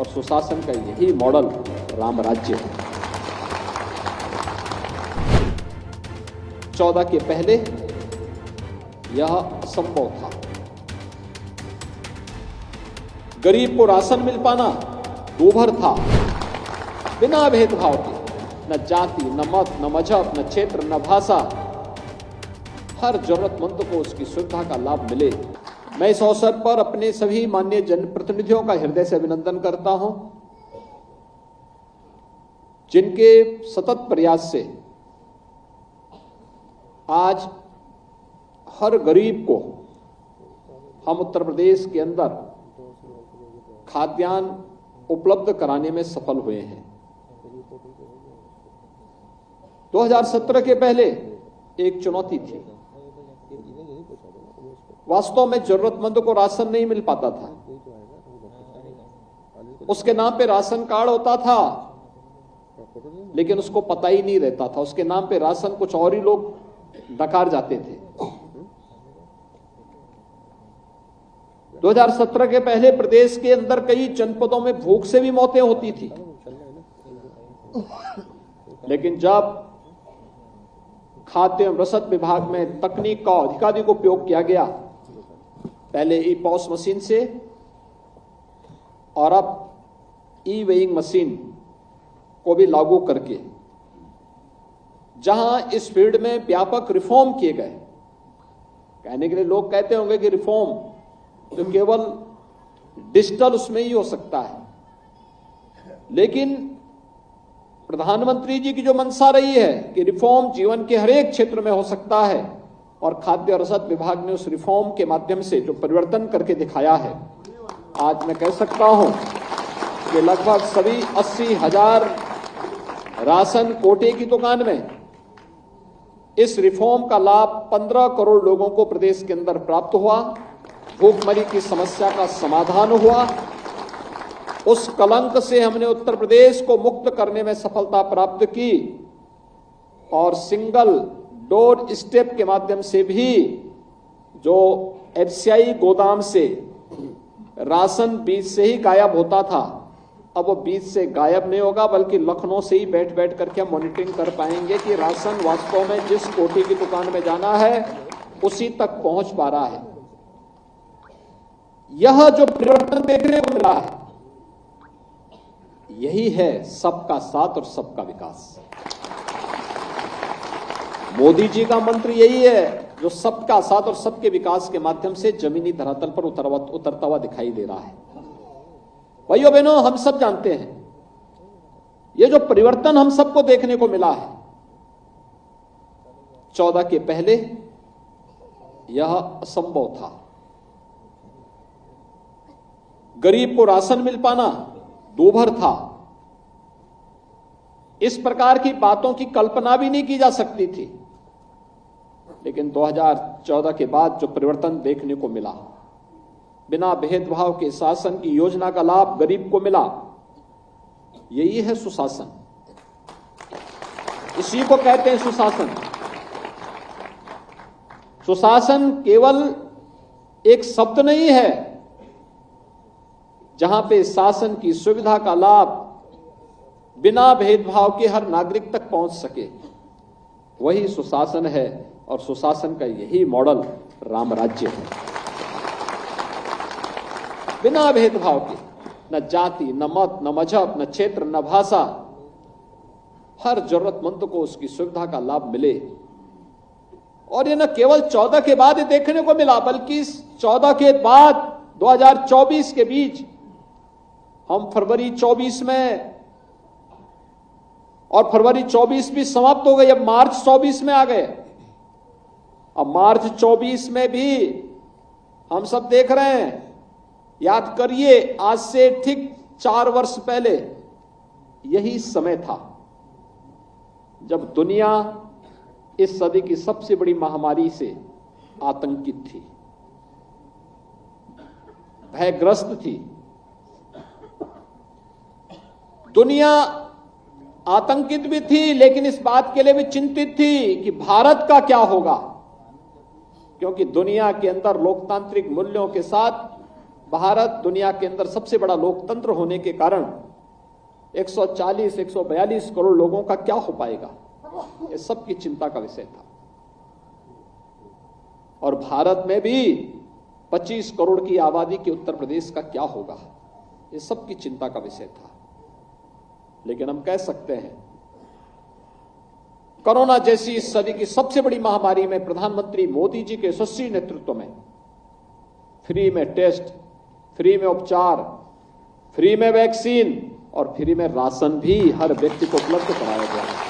और सुशासन का यही मॉडल राम राज्य है। 14 के पहले यह असंभव था। गरीब को राशन मिल पाना दूभर था। बिना भेदभाव के, न जाति, न मत, न मजहब, न क्षेत्र, न भाषा, हर जरूरतमंद को उसकी सुविधा का लाभ मिले। मैं इस अवसर पर अपने सभी माननीय जनप्रतिनिधियों का हृदय से अभिनंदन करता हूं, जिनके सतत प्रयास से आज हर गरीब को हम उत्तर प्रदेश के अंदर खाद्यान्न उपलब्ध कराने में सफल हुए हैं। 2017 के पहले एक चुनौती थी। वास्तव में जरूरतमंद को राशन नहीं मिल पाता था। उसके नाम पे राशन कार्ड होता था, लेकिन उसको पता ही नहीं रहता था। उसके नाम पे राशन कुछ और ही लोग नकार जाते थे। 2017 के पहले प्रदेश के अंदर कई जनपदों में भूख से भी मौतें होती थी, लेकिन जब खाद्य एवं रसद विभाग में तकनीक का अधिकाधिक उपयोग किया गया, पहले ई पॉस मशीन से और अब ई वेइंग मशीन को भी लागू करके, जहां इस फील्ड में व्यापक रिफॉर्म किए गए। कहने के लिए लोग कहते होंगे कि रिफॉर्म तो केवल डिजिटल उसमें ही हो सकता है, लेकिन प्रधानमंत्री जी की जो मंशा रही है कि रिफॉर्म जीवन के हर एक क्षेत्र में हो सकता है, और खाद्य और रसद विभाग ने उस रिफॉर्म के माध्यम से जो परिवर्तन करके दिखाया है, आज मैं कह सकता हूं कि लगभग सभी 80,000 राशन कोटे की दुकान में इस रिफॉर्म का लाभ 15 करोड़ लोगों को प्रदेश के अंदर प्राप्त हुआ। भूखमरी की समस्या का समाधान हुआ। उस कलंक से हमने उत्तर प्रदेश को मुक्त करने में सफलता प्राप्त की, और सिंगल डोर स्टेप के माध्यम से भी जो एफसीआई गोदाम से राशन बीच से ही गायब होता था, अब वो बीच से गायब नहीं होगा, बल्कि लखनऊ से ही बैठ बैठ करके हम मॉनिटरिंग कर पाएंगे कि राशन वास्तव में जिस कोटे की दुकान में जाना है उसी तक पहुंच पा रहा है। यह जो परिवर्तन देखने को मिला है, यही है सबका साथ और सबका विकास। मोदी जी का मंत्र यही है, जो सबका साथ और सबके विकास के माध्यम से जमीनी धरातल पर उतरता हुआ दिखाई दे रहा है। भाइयों बहनों, हम सब जानते हैं ये जो परिवर्तन हम सबको देखने को मिला है, 14 के पहले यह असंभव था। गरीब को राशन मिल पाना दूभर था। इस प्रकार की बातों की कल्पना भी नहीं की जा सकती थी, लेकिन 2014 के बाद जो परिवर्तन देखने को मिला, बिना भेदभाव के शासन की योजना का लाभ गरीब को मिला, यही है सुशासन। इसी को कहते हैं सुशासन। सुशासन केवल एक शब्द नहीं है, जहां पे शासन की सुविधा का लाभ बिना भेदभाव के हर नागरिक तक पहुंच सके, वही सुशासन है। और सुशासन का यही मॉडल राम राज्य है। बिना भेदभाव के, न जाति, न मत, न मजहब, न क्षेत्र, न भाषा, हर जरूरतमंद को उसकी सुविधा का लाभ मिले। और ये न केवल 14 के बाद ये देखने को मिला, बल्कि 14 के बाद 2024 के बीच हम फरवरी 24 में, और फरवरी 24 भी समाप्त हो गई, अब मार्च 24 में आ गए। अब मार्च 24 में भी हम सब देख रहे हैं, याद करिए आज से ठीक 4 वर्ष पहले यही समय था जब दुनिया इस सदी की सबसे बड़ी महामारी से आतंकित थी, भयग्रस्त थी। दुनिया आतंकित भी थी, लेकिन इस बात के लिए भी चिंतित थी कि भारत का क्या होगा, क्योंकि दुनिया के अंदर लोकतांत्रिक मूल्यों के साथ भारत दुनिया के अंदर सबसे बड़ा लोकतंत्र होने के कारण 140-142 करोड़ लोगों का क्या हो पाएगा, ये सबकी चिंता का विषय था। और भारत में भी 25 करोड़ की आबादी के उत्तर प्रदेश का क्या होगा, ये सबकी चिंता का विषय था। लेकिन हम कह सकते हैं कोरोना जैसी इस सदी की सबसे बड़ी महामारी में प्रधानमंत्री मोदी जी के यशस्वी नेतृत्व में फ्री में टेस्ट, फ्री में उपचार, फ्री में वैक्सीन और फ्री में राशन भी हर व्यक्ति को उपलब्ध कराया गया है।